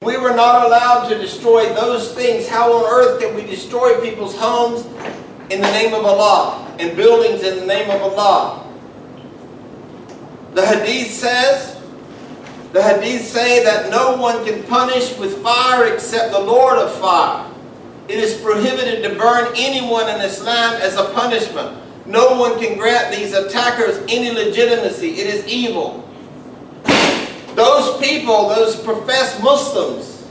We were not allowed to destroy those things. How on earth can we destroy people's homes in the name of Allah, and buildings in the name of Allah? The hadith say that no one can punish with fire except the Lord of fire. It is prohibited to burn anyone in Islam as a punishment. No one can grant these attackers any legitimacy. It is evil. Those people, those professed Muslims,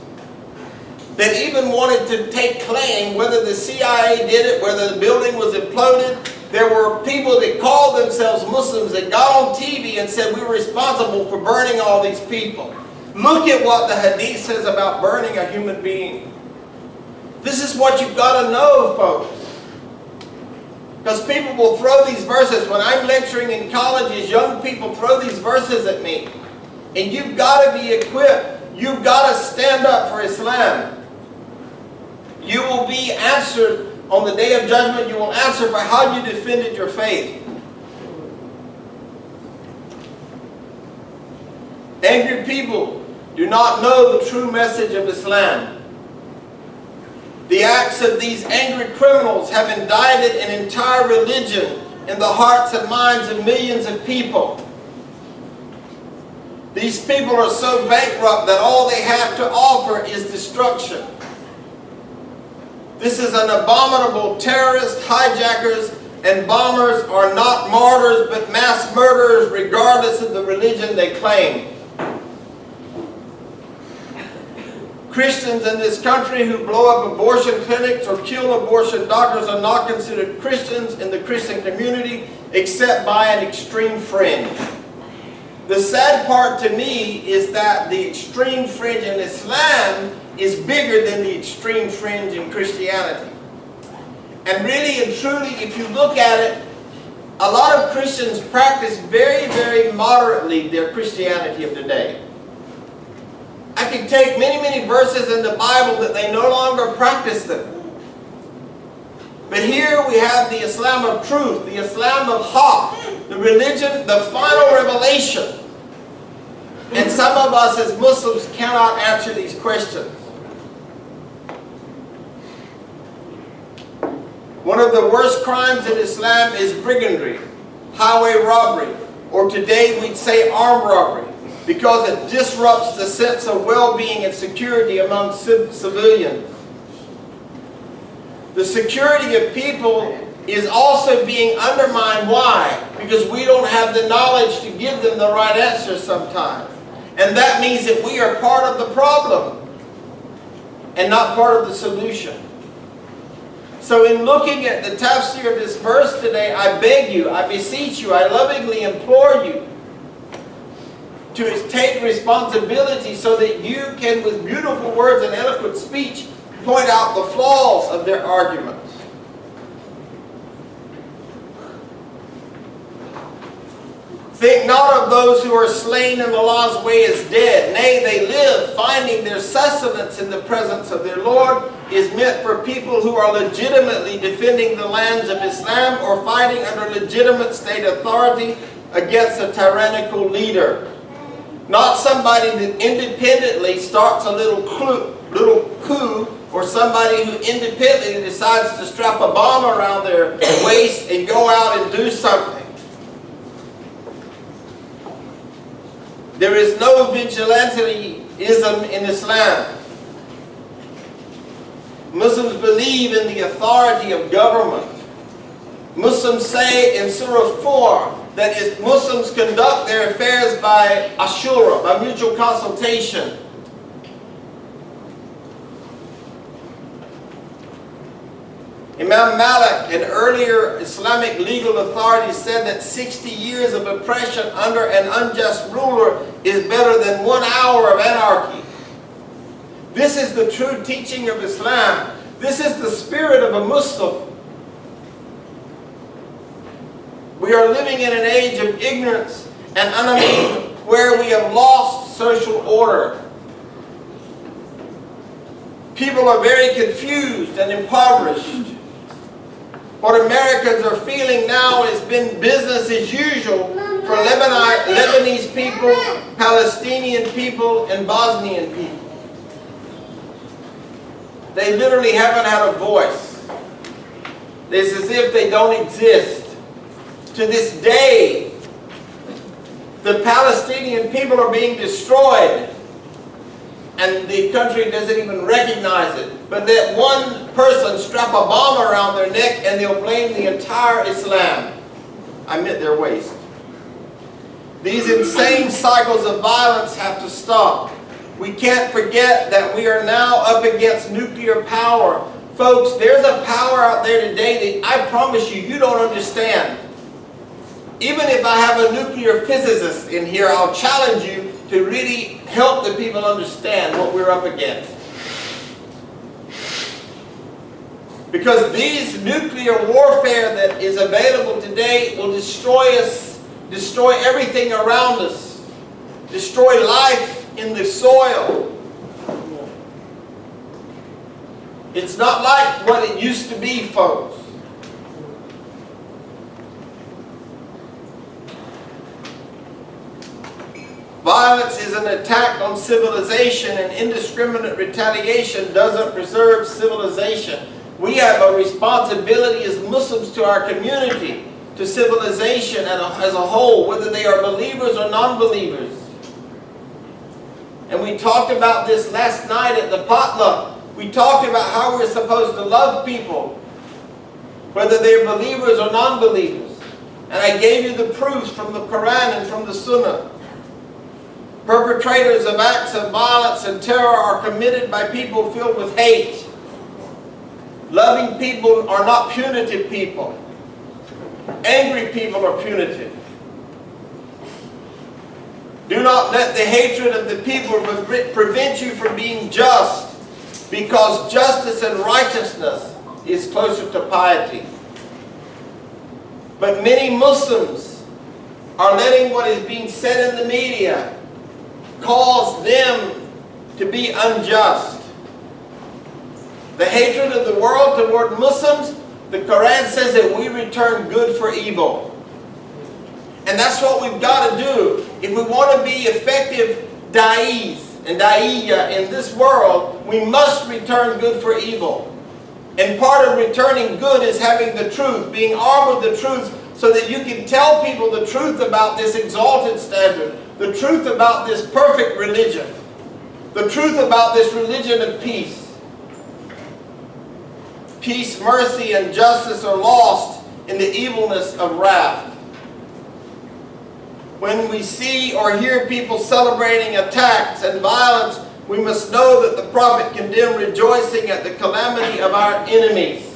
that even wanted to take claim, whether the CIA did it, whether the building was imploded, there were people that called themselves Muslims that got on TV and said we were responsible for burning all these people. Look at what the hadith says about burning a human being. This is what you've got to know, folks. Because people will throw these verses. When I'm lecturing in colleges, young people throw these verses at me. And you've got to be equipped. You've got to stand up for Islam. You will be answered on the day of judgment. You will answer for how you defended your faith. Angry people do not know the true message of Islam. The acts of these angry criminals have indicted an entire religion in the hearts and minds of millions of people. These people are so bankrupt that all they have to offer is destruction. This is an abominable terrorist. Hijackers and bombers are not martyrs but mass murderers regardless of the religion they claim. Christians in this country who blow up abortion clinics or kill abortion doctors are not considered Christians in the Christian community except by an extreme fringe. The sad part to me is that the extreme fringe in Islam is bigger than the extreme fringe in Christianity. And really and truly, if you look at it, a lot of Christians practice very, very moderately their Christianity of today. I can take many, many verses in the Bible that they no longer practice them. But here we have the Islam of truth, the Islam of Haqq, the religion, the final revelation. And some of us as Muslims cannot answer these questions. One of the worst crimes in Islam is brigandry, highway robbery, or today we'd say armed robbery, because it disrupts the sense of well-being and security among civilians. The security of people is also being undermined. Why? Because we don't have the knowledge to give them the right answer sometimes. And that means that we are part of the problem and not part of the solution. So in looking at the tafsir of this verse today, I beg you, I beseech you, I lovingly implore you to take responsibility so that you can, with beautiful words and eloquent speech, point out the flaws of their arguments. Think not of those who are slain in Allah's way as dead. Nay, they live, finding their sustenance in the presence of their Lord, is meant for people who are legitimately defending the lands of Islam or fighting under legitimate state authority against a tyrannical leader. Not somebody that independently starts a little coup, or somebody who independently decides to strap a bomb around their waist and go out and do something. There is no vigilantism in Islam. Muslims believe in the authority of government. Muslims say in Surah 4 that if Muslims conduct their affairs by ashura, by mutual consultation. Imam Malik, an earlier Islamic legal authority, said that 60 years of oppression under an unjust ruler is better than 1 hour of anarchy. This is the true teaching of Islam. This is the spirit of a Muslim. We are living in an age of ignorance and enemy where we have lost social order. People are very confused and impoverished. What Americans are feeling now has been business as usual for Lebanese people, Palestinian people, and Bosnian people. They literally haven't had a voice. It's as if they don't exist. To this day, the Palestinian people are being destroyed, and the country doesn't even recognize it. But let one person strap a bomb around their neck and they'll blame the entire Islam. I meant their waist. These insane cycles of violence have to stop. We can't forget that we are now up against nuclear power. Folks, there's a power out there today that I promise you, you don't understand. Even if I have a nuclear physicist in here, I'll challenge you to really help the people understand what we're up against. Because these nuclear warfare that is available today will destroy us, destroy everything around us, destroy life in the soil. It's not like what it used to be, folks. Violence is an attack on civilization, and indiscriminate retaliation doesn't preserve civilization. We have a responsibility as Muslims to our community, to civilization as a whole, whether they are believers or non-believers. And we talked about this last night at the potluck. We talked about how we're supposed to love people, whether they're believers or non-believers. And I gave you the proofs from the Quran and from the Sunnah. Perpetrators of acts of violence and terror are committed by people filled with hate. Loving people are not punitive people. Angry people are punitive. Do not let the hatred of the people prevent you from being just, because justice and righteousness is closer to piety. But many Muslims are letting what is being said in the media cause them to be unjust. The hatred of the world toward Muslims, the Quran says that we return good for evil. And that's what we've got to do. If we want to be effective da'is and da'iyya in this world, we must return good for evil. And part of returning good is having the truth, being armed with the truth, so that you can tell people the truth about this exalted standard, the truth about this perfect religion, the truth about this religion of peace. Peace, mercy, and justice are lost in the evilness of wrath. When we see or hear people celebrating attacks and violence, we must know that the prophet condemned rejoicing at the calamity of our enemies.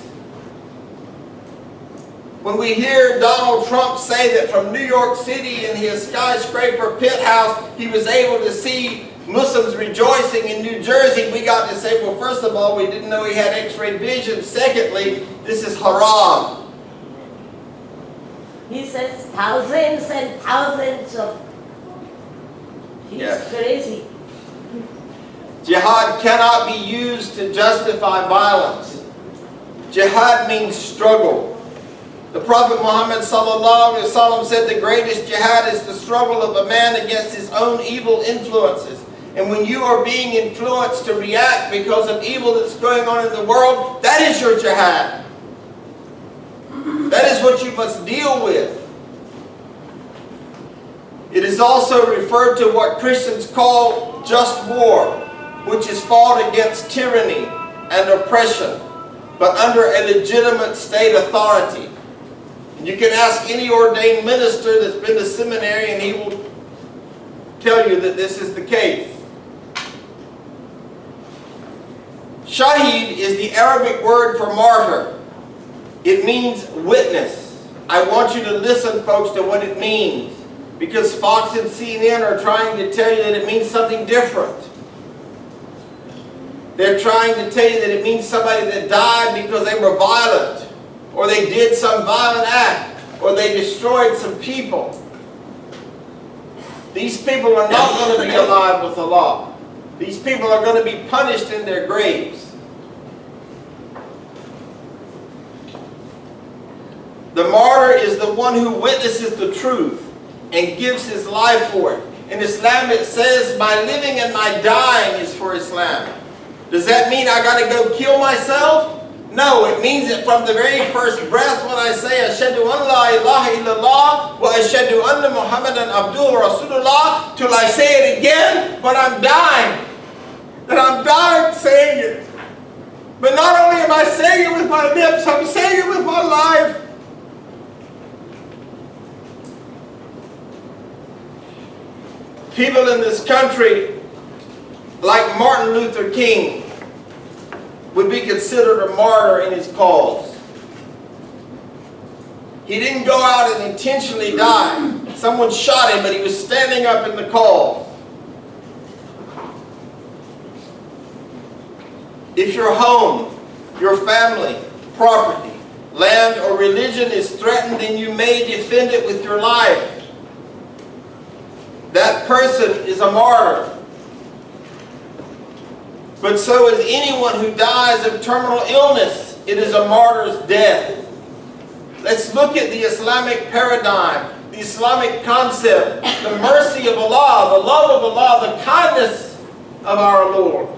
When we hear Donald Trump say that from New York City in his skyscraper penthouse he was able to see Muslims rejoicing in New Jersey, we got to say, well, first of all, we didn't know he had x-ray vision. Secondly, this is haram. He says thousands and thousands of... He's crazy. Jihad cannot be used to justify violence. Jihad means struggle. The Prophet Muhammad ﷺ said the greatest jihad is the struggle of a man against his own evil influences. And when you are being influenced to react because of evil that's going on in the world, that is your jihad. That is what you must deal with. It is also referred to what Christians call just war, which is fought against tyranny and oppression, but under a legitimate state authority. And you can ask any ordained minister that's been to seminary and he will tell you that this is the case. Shaheed is the Arabic word for martyr. It means witness. I want you to listen, folks, to what it means, because Fox and CNN are trying to tell you that it means something different. They're trying to tell you that it means somebody that died because they were violent, or they did some violent act, or they destroyed some people. These people are not going to be alive with Allah. These people are going to be punished in their graves. The martyr is the one who witnesses the truth and gives his life for it. In Islam it says, my living and my dying is for Islam. Does that mean I got to go kill myself? No, it means that from the very first breath when I say Ashhadu an la ilaha illallah wa ashhadu anna Muhammadan abduhu wa rasulullah, till I say it again when I'm dying. And I'm dying saying it. But not only am I saying it with my lips, I'm saying it with my life. People in this country, like Martin Luther King, would be considered a martyr in his cause. He didn't go out and intentionally die. Someone shot him, but he was standing up in the cause. If your home, your family, property, land, or religion is threatened, then you may defend it with your life. That person is a martyr. But so is anyone who dies of terminal illness. It is a martyr's death. Let's look at the Islamic paradigm, the Islamic concept, the mercy of Allah, the love of Allah, the kindness of our Lord.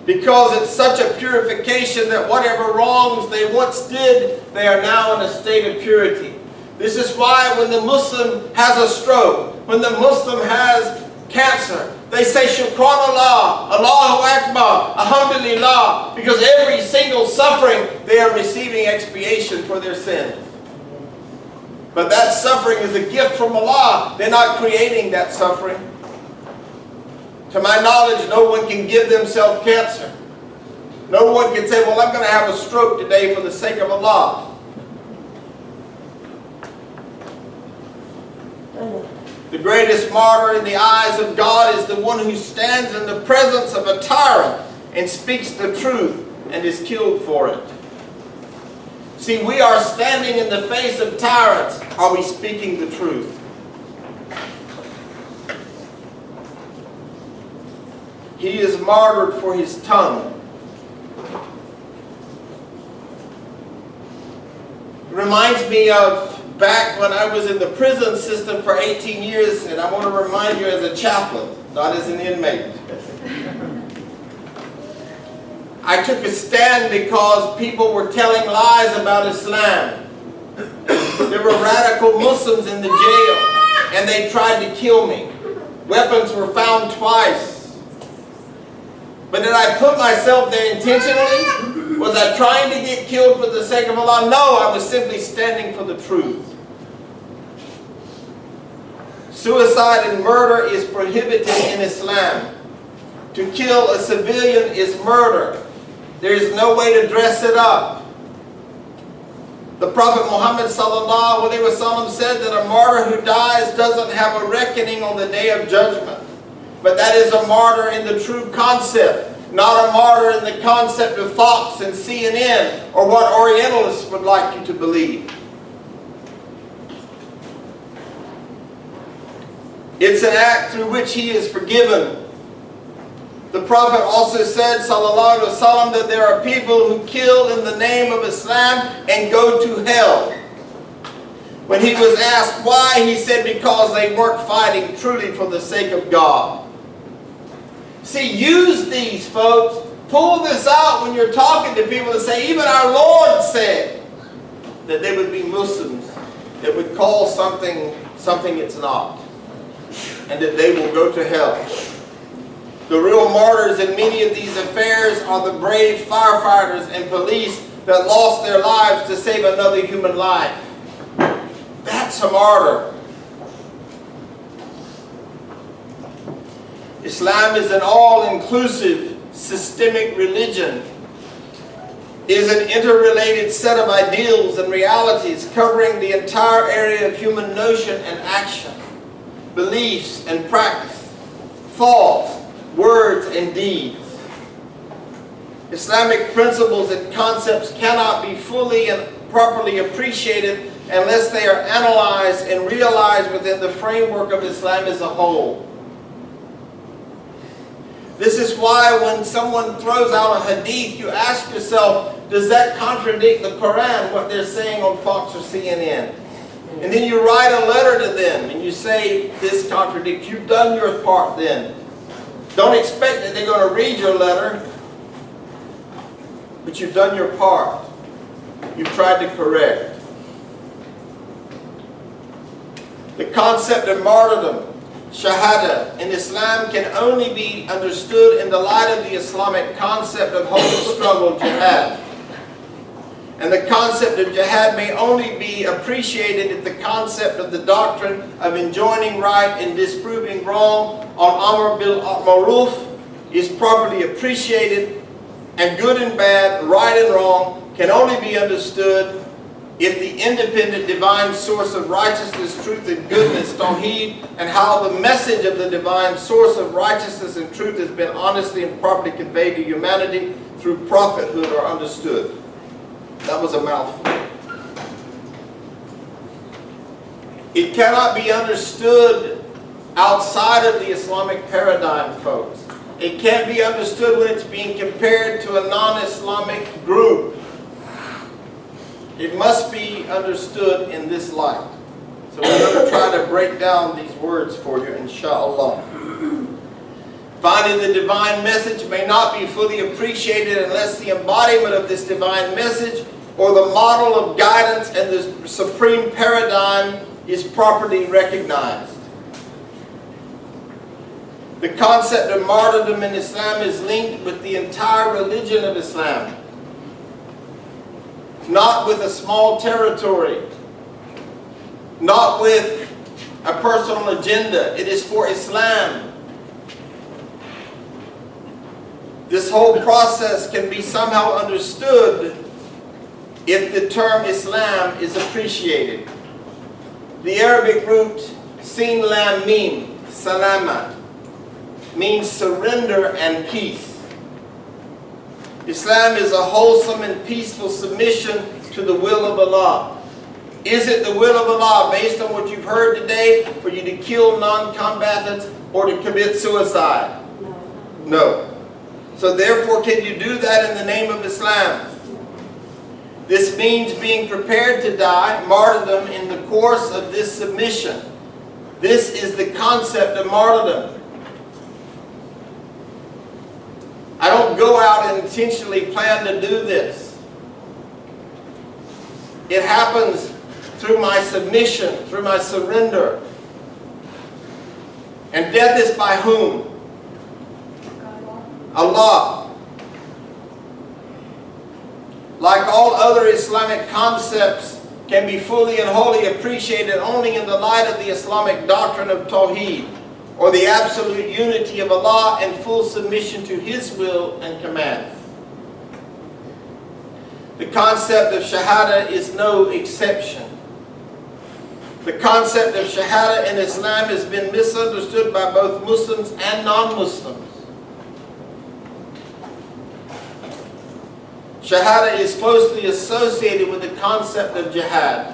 Because it's such a purification that whatever wrongs they once did, they are now in a state of purity. This is why when the Muslim has a stroke, when the Muslim has cancer, they say Shukran Allah, Allahu Akbar, Alhamdulillah, because every single suffering they are receiving expiation for their sins. But that suffering is a gift from Allah. They're not creating that suffering. To my knowledge, no one can give themselves cancer. No one can say, well, I'm going to have a stroke today for the sake of Allah. The greatest martyr in the eyes of God is the one who stands in the presence of a tyrant and speaks the truth and is killed for it. See, we are standing in the face of tyrants. Are we speaking the truth? He is martyred for his tongue. It reminds me of back when I was in the prison system for 18 years, and I want to remind you as a chaplain, not as an inmate. I took a stand because people were telling lies about Islam. There were radical Muslims in the jail, and they tried to kill me. Weapons were found twice. But did I put myself there intentionally? Was I trying to get killed for the sake of Allah? No, I was simply standing for the truth. Suicide and murder is prohibited in Islam. To kill a civilian is murder. There is no way to dress it up. The Prophet Muhammad ﷺ said that a martyr who dies doesn't have a reckoning on the day of judgment. But that is a martyr in the true concept, not a martyr in the concept of Fox and CNN or what Orientalists would like you to believe. It's an act through which he is forgiven. The Prophet also said, sallallahu alaihi wasallam, that there are people who kill in the name of Islam and go to hell. When he was asked why, he said because they weren't fighting truly for the sake of God. See, use these, folks. Pull this out when you're talking to people and say, even our Lord said that there would be Muslims that would call something it's not, and that they will go to hell. The real martyrs in many of these affairs are the brave firefighters and police that lost their lives to save another human life. That's a martyr. Islam is an all-inclusive, systemic religion. It is an interrelated set of ideals and realities covering the entire area of human notion and action, beliefs and practice, thoughts, words and deeds. Islamic principles and concepts cannot be fully and properly appreciated unless they are analyzed and realized within the framework of Islam as a whole. This is why when someone throws out a hadith, you ask yourself, does that contradict the Quran, what they're saying on Fox or CNN? And then you write a letter to them and you say, this contradicts. You've done your part then. Don't expect that they're going to read your letter, but you've done your part. You've tried to correct. The concept of martyrdom, shahada, in Islam can only be understood in the light of the Islamic concept of holy struggle, jihad. And the concept of jihad may only be appreciated if the concept of the doctrine of enjoining right and disproving wrong on Amr bil Ma'ruf is properly appreciated, and good and bad, right and wrong can only be understood if the independent divine source of righteousness, truth, and goodness, Tawheed, and how the message of the divine source of righteousness and truth has been honestly and properly conveyed to humanity through prophethood are understood. That was a mouthful. It cannot be understood outside of the Islamic paradigm, folks. It can't be understood when it's being compared to a non-Islamic group. It must be understood in this light. So we're going to try to break down these words for you, inshallah. Finally, the divine message may not be fully appreciated unless the embodiment of this divine message or the model of guidance and the supreme paradigm is properly recognized. The concept of martyrdom in Islam is linked with the entire religion of Islam. Not with a small territory, not with a personal agenda. It is for Islam. This whole process can be somehow understood if the term Islam is appreciated. The Arabic root sin lam mim, salama, means surrender and peace. Islam is a wholesome and peaceful submission to the will of Allah. Is it the will of Allah, based on what you've heard today, for you to kill non-combatants or to commit suicide? No. So therefore, can you do that in the name of Islam? This means being prepared to die, martyrdom, in the course of this submission. This is the concept of martyrdom. I don't go out and intentionally plan to do this. It happens through my submission, through my surrender. And death is by whom? Allah. Like all other Islamic concepts, can be fully and wholly appreciated only in the light of the Islamic doctrine of Tawheed, or the absolute unity of Allah and full submission to His will and command. The concept of Shahada is no exception. The concept of Shahada in Islam has been misunderstood by both Muslims and non-Muslims. Shahada is closely associated with the concept of jihad.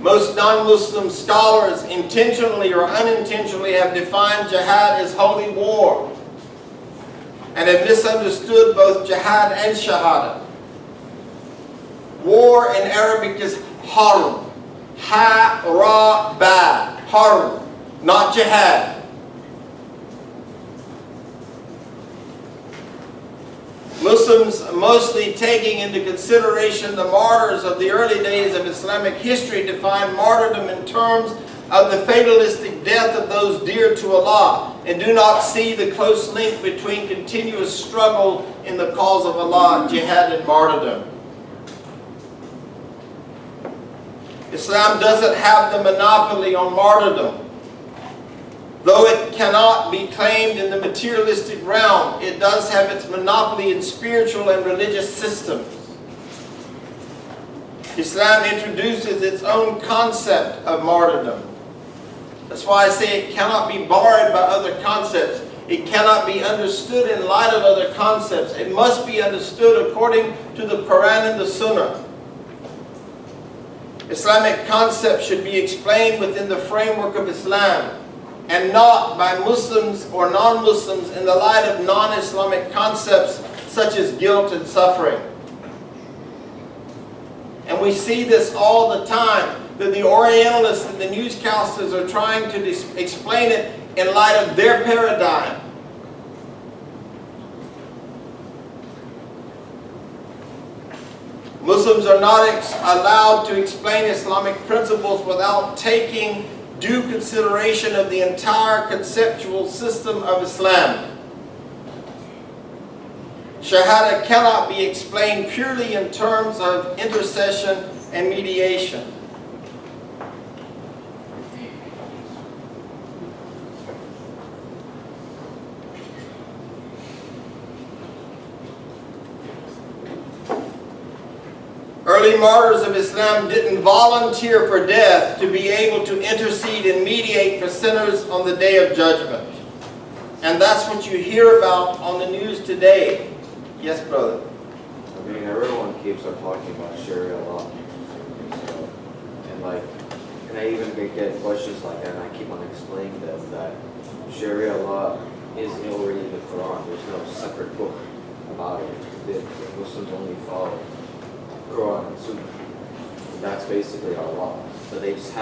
Most non-Muslim scholars intentionally or unintentionally have defined jihad as holy war and have misunderstood both jihad and shahada. War in Arabic is harb. Ha-ra-ba. Harb. Not jihad. Muslims, mostly taking into consideration the martyrs of the early days of Islamic history, define martyrdom in terms of the fatalistic death of those dear to Allah, and do not see the close link between continuous struggle in the cause of Allah, jihad, and martyrdom. Islam doesn't have the monopoly on martyrdom. Though it cannot be claimed in the materialistic realm, it does have its monopoly in spiritual and religious systems. Islam introduces its own concept of martyrdom. That's why I say it cannot be borrowed by other concepts. It cannot be understood in light of other concepts. It must be understood according to the Quran and the Sunnah. Islamic concepts should be explained within the framework of Islam, and not by Muslims or non-Muslims in the light of non-Islamic concepts such as guilt and suffering. And we see this all the time. that the Orientalists and the newscasters are trying to explain it in light of their paradigm. Muslims are not allowed to explain Islamic principles without taking due consideration of the entire conceptual system of Islam. Shahada cannot be explained purely in terms of intercession and mediation. Early martyrs of Islam didn't volunteer for death to be able to intercede and mediate for sinners on the Day of Judgment. And that's what you hear about on the news today. Yes, brother? I mean, everyone keeps on talking about Sharia law. So, and I even get questions like that, and I keep on explaining them that Sharia law is already in the Quran. There's no separate book about it. The Muslims only follow Quran and Sunnah. And that's basically our law. So they just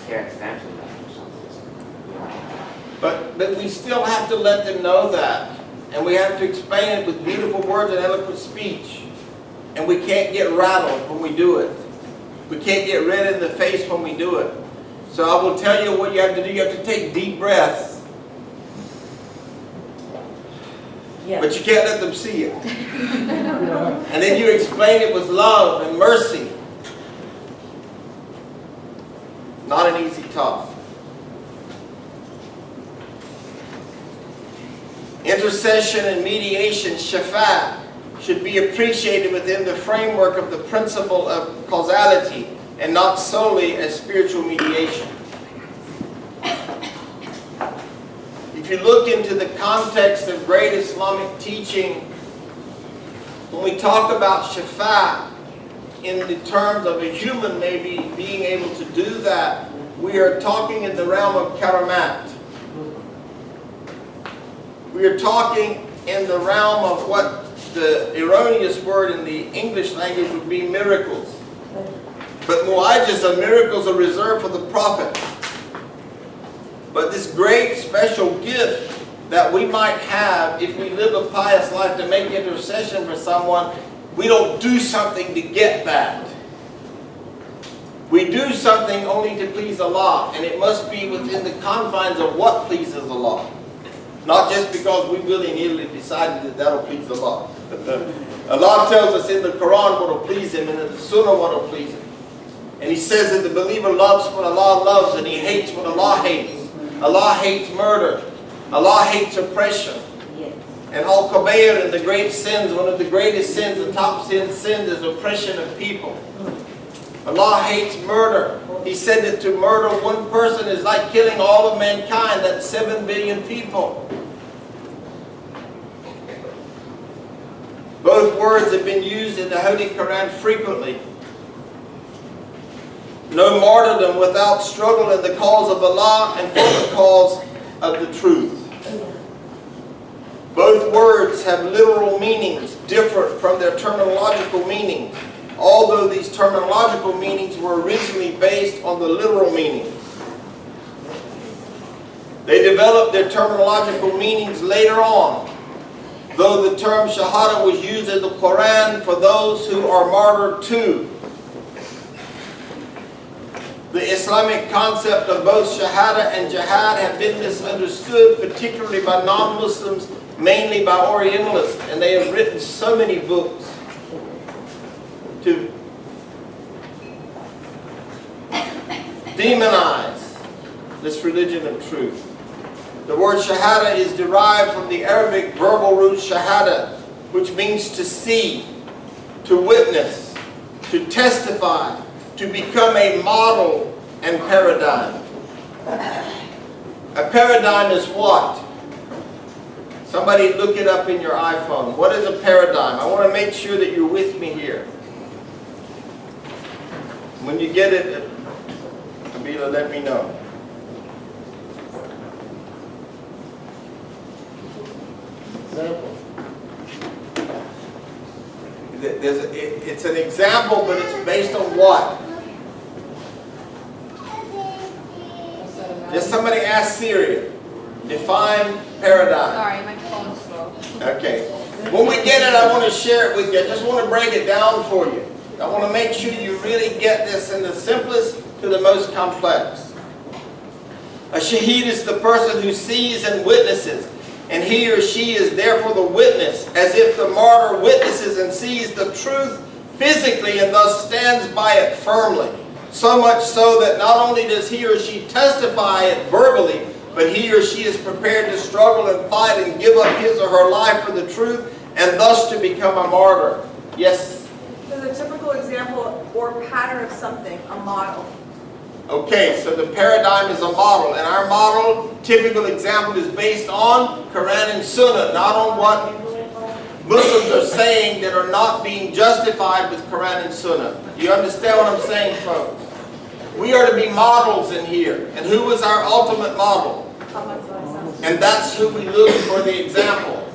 can't fathom that or something. You know? But we still have to let them know that. And we have to explain it with beautiful words and eloquent speech. And we can't get rattled when we do it. We can't get red in the face when we do it. So I will tell you what you have to do. You have to take deep breaths. Yeah. But you can't let them see it. And then you explain it with love and mercy. Not an easy task. Intercession and mediation, shafa', should be appreciated within the framework of the principle of causality and not solely as spiritual mediation. If you look into the context of great Islamic teaching, when we talk about shafa' in the terms of a human maybe being able to do that, we are talking in the realm of karamat. We are talking in the realm of what the erroneous word in the English language would be miracles. But mu'ajiza, miracles are reserved for the prophet. But this great special gift that we might have if we live a pious life to make intercession for someone, we don't do something to get that. We do something only to please Allah, and it must be within the confines of what pleases Allah. Not just because we willy-nilly decided that that'll please Allah. Allah tells us in the Quran what will please Him, and in the Sunnah what will please Him. And He says that the believer loves what Allah loves, and he hates what Allah hates. Allah hates murder. Allah hates oppression. And al-kabair, in the great sins, one of the greatest sins, the top 10 sins, is oppression of people. Allah hates murder. He said that to murder one person is like killing all of mankind. That's 7 billion people. Both words have been used in the Holy Quran frequently. No martyrdom without struggle in the cause of Allah and for the cause of the truth. Both words have literal meanings different from their terminological meanings, although these terminological meanings were originally based on the literal meanings. They developed their terminological meanings later on, though the term shahada was used in the Quran for those who are martyred too. The Islamic concept of both shahada and jihad have been misunderstood, particularly by non-Muslims, mainly by Orientalists, and they have written so many books to demonize this religion of truth. The word shahada is derived from the Arabic verbal root shahada, which means to see, to witness, to testify, to become a model and paradigm. A paradigm is what? Somebody look it up in your iPhone. What is a paradigm? I want to make sure that you're with me here. When you get it, Abila, let me know. Example. It's an example, but it's based on what? Just somebody ask Syria. Define paradigm. Sorry, my phone's slow. Okay. When we get it, I want to share it with you. I just want to break it down for you. I want to make sure you really get this in the simplest to the most complex. A shaheed is the person who sees and witnesses, and he or she is therefore the witness, as if the martyr witnesses and sees the truth physically and thus stands by it firmly. So much so that not only does he or she testify it verbally, but he or she is prepared to struggle and fight and give up his or her life for the truth and thus to become a martyr. Yes? There's a typical example or pattern of something, a model. Okay, so the paradigm is a model, and our model, typical example, is based on Quran and Sunnah, not on what Muslims are saying that are not being justified with Quran and Sunnah. Do you understand what I'm saying, folks? We are to be models in here. And who was our ultimate model? And that's who we look for the example.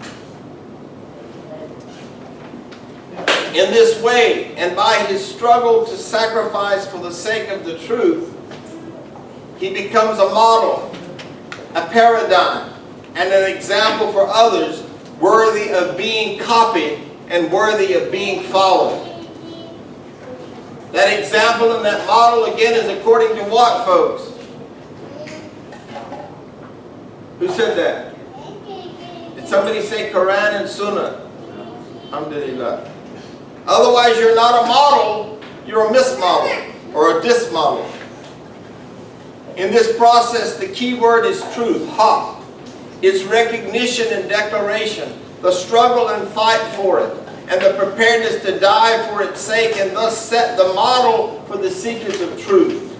In this way, and by his struggle to sacrifice for the sake of the truth, he becomes a model, a paradigm, and an example for others worthy of being copied and worthy of being followed. That example and that model again is according to what, folks? Who said that? Did somebody say Quran and Sunnah? Alhamdulillah. Otherwise you're not a model, you're a mismodel or a dismodel. In this process, the key word is truth, haq. It's recognition and declaration, the struggle and fight for it, and the preparedness to die for its sake, and thus set the model for the seekers of truth.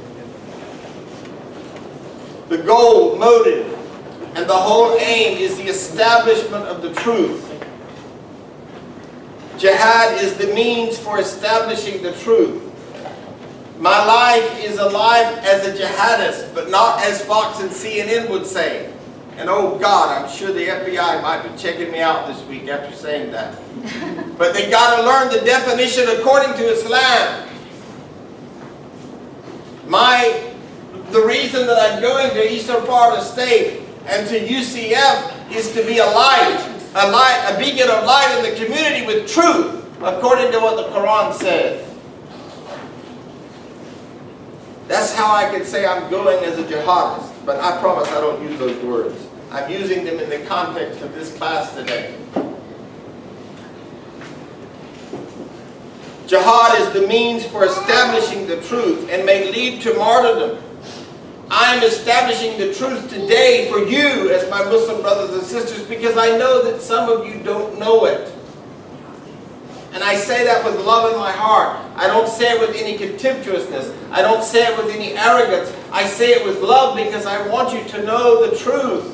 The goal, motive, and the whole aim is the establishment of the truth. Jihad is the means for establishing the truth. My life is a life as a jihadist, but not as Fox and CNN would say. And oh God, I'm sure the FBI might be checking me out this week after saying that. But they got to learn the definition according to Islam. The reason that I'm going to Eastern Florida State and to UCF is to be a beacon of light in the community with truth, according to what the Quran says. That's how I can say I'm going as a jihadist, but I promise I don't use those words. I'm using them in the context of this class today. Jihad is the means for establishing the truth and may lead to martyrdom. I am establishing the truth today for you as my Muslim brothers and sisters because I know that some of you don't know it. And I say that with love in my heart. I don't say it with any contemptuousness. I don't say it with any arrogance. I say it with love because I want you to know the truth.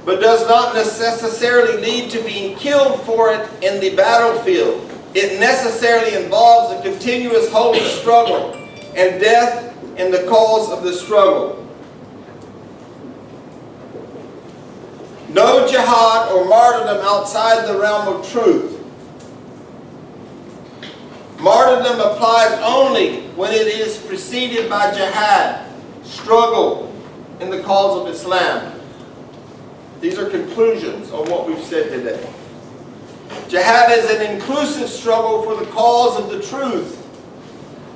But does not necessarily lead to being killed for it in the battlefield. It necessarily involves a continuous holy struggle and death in the cause of the struggle. No jihad or martyrdom outside the realm of truth. Martyrdom applies only when it is preceded by jihad, struggle in the cause of Islam. These are conclusions on what we've said today. Jihad is an inclusive struggle for the cause of the truth.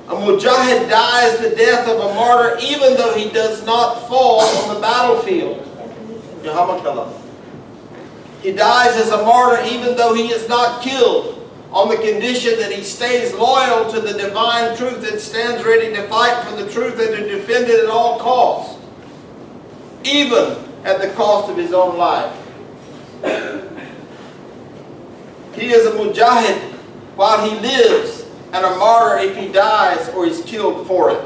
A mujahid dies the death of a martyr even though he does not fall on the battlefield. He dies as a martyr even though he is not killed, on the condition that he stays loyal to the divine truth and stands ready to fight for the truth and to defend it at all costs, even at the cost of his own life. He is a mujahid while he lives, and a martyr if he dies or is killed for it.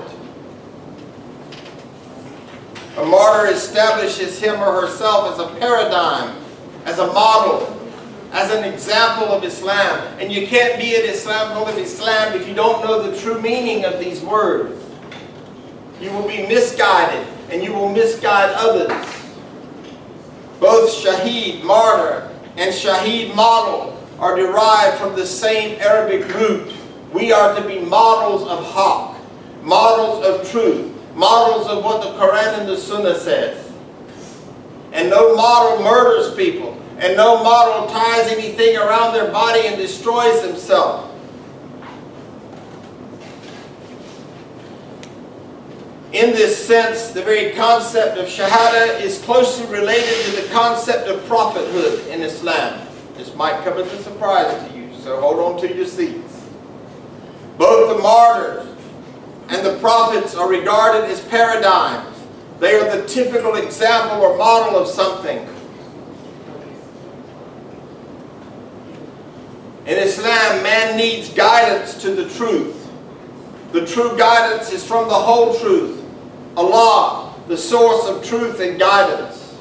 A martyr establishes him or herself as a paradigm, as a model, as an example of Islam. And you can't be an Islam if you don't know the true meaning of these words. You will be misguided, and you will misguide others. Both shaheed, martyr, and shaheed, model, are derived from the same Arabic root, We are to be models of haq, models of truth, models of what the Quran and the Sunnah says. And no model murders people, and no model ties anything around their body and destroys himself. In this sense, the very concept of Shahada is closely related to the concept of prophethood in Islam. This might come as a surprise to you, so hold on to your seats. Both the martyrs and the prophets are regarded as paradigms. They are the typical example or model of something. In Islam, man needs guidance to the truth. The true guidance is from the whole truth. Allah, the source of truth and guidance.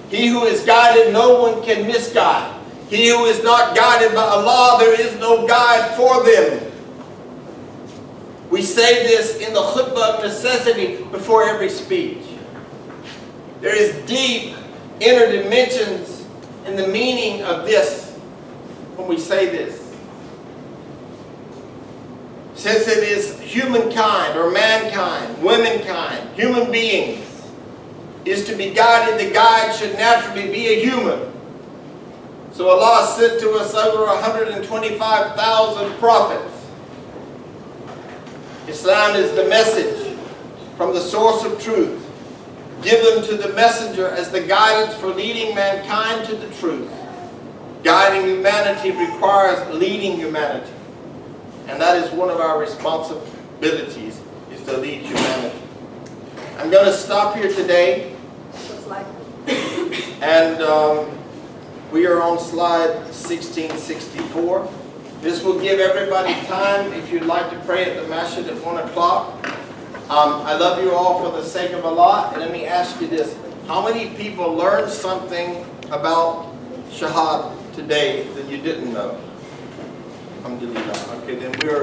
He who is guided, no one can misguide. He who is not guided by Allah, there is no guide for them. We say this in the khutbah of necessity before every speech. There is deep inner dimensions in the meaning of this when we say this. Since it is humankind or mankind, womankind, human beings, is to be guided, the guide should naturally be a human. So Allah sent to us over 125,000 prophets. Islam is the message from the source of truth, given to the messenger as the guidance for leading mankind to the truth. Guiding humanity requires leading humanity. And that is one of our responsibilities, is to lead humanity. I'm going to stop here today. Looks like. And we are on slide 1664. This will give everybody time if you'd like to pray at the masjid at 1 o'clock. I love you all for the sake of Allah. And let me ask you this. How many people learned something about Shahada today that you didn't know? Alhamdulillah. Okay, then we are